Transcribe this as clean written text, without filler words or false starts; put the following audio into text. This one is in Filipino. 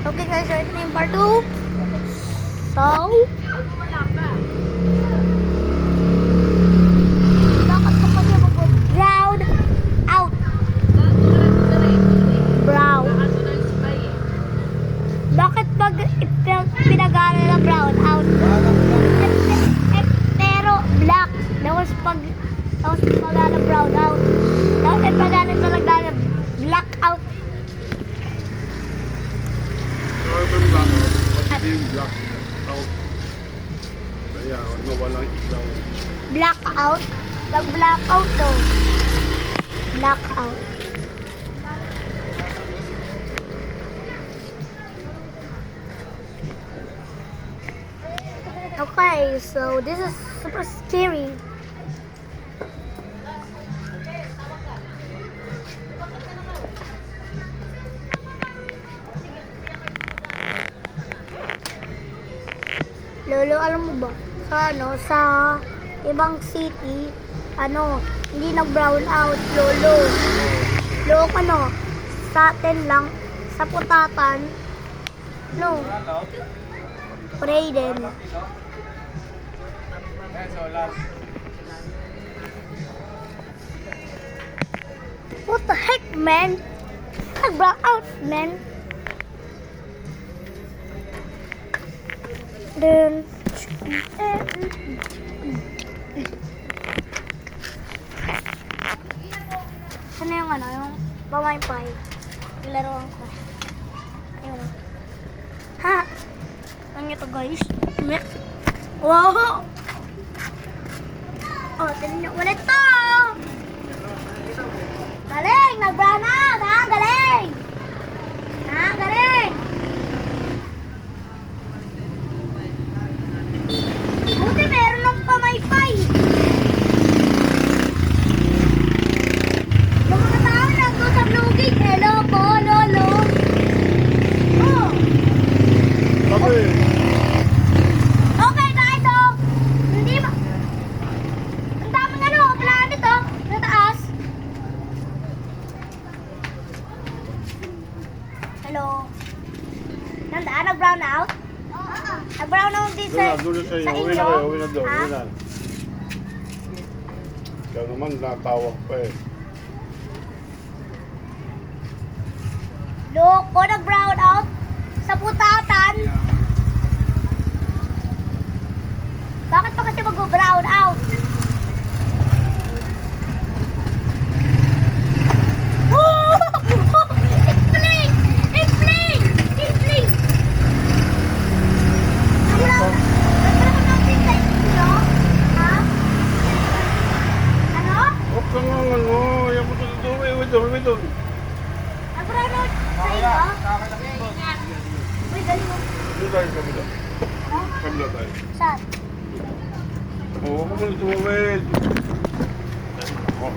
Okay guys, so ito na yung part 2. So, bakit ko kasi mag-brown out? Brown. Bakit pag pinag-aaral na brown out? Pero black. Tapos pag-aaral brown out. Tapos pag-aaral talaga na black out. Yung black out. Kaya walang ilaw. Black out? Nag-black out daw. Black out. Okay, so this is super scary. Lolo, alam mo ba? Sa ibang city, hindi nag-brown out, lolo. Lolo, sa atin lang, sa Putatan, pray din. What the heck, man? Nag-brown out, man. Then, ano yung yung pamaypay? Laruan ko. Ayun. Ha? Ano ito guys? Wow! Oh, tignan nyo ulit to! Galing! Nag-brown out! Ha? Galing! Ha? Galing! Buti meron ng pamaypay. Yung mga tao nandun sa Blue Gate. Hello po, lolo. Oh. Sabi, Okay guys, so hindi ba? Ang daming planet sa taas. Hello. Nandaan, nag-brown out? Nag-brown out din sa doon sa iyo. Uwi inyo? na kayo, uwi na doon. Ha? Uwi na. Ikaw naman, natawag pa eh. Loko, nag-brown out sa Putatan. Bakit pa kasi mag-brown out? Oh! Explain! Explain! Explain! Nag-brown out din sa inyo? Ha? Ano? Huwag kang ano, yan mo doon. Uwi doon. Nag-brown out sa inyo? Uy, galing mo. Doon tayo kabila. Ha? Kabila tayo. Saan? Oo, huwag mo na tumawid. Oh.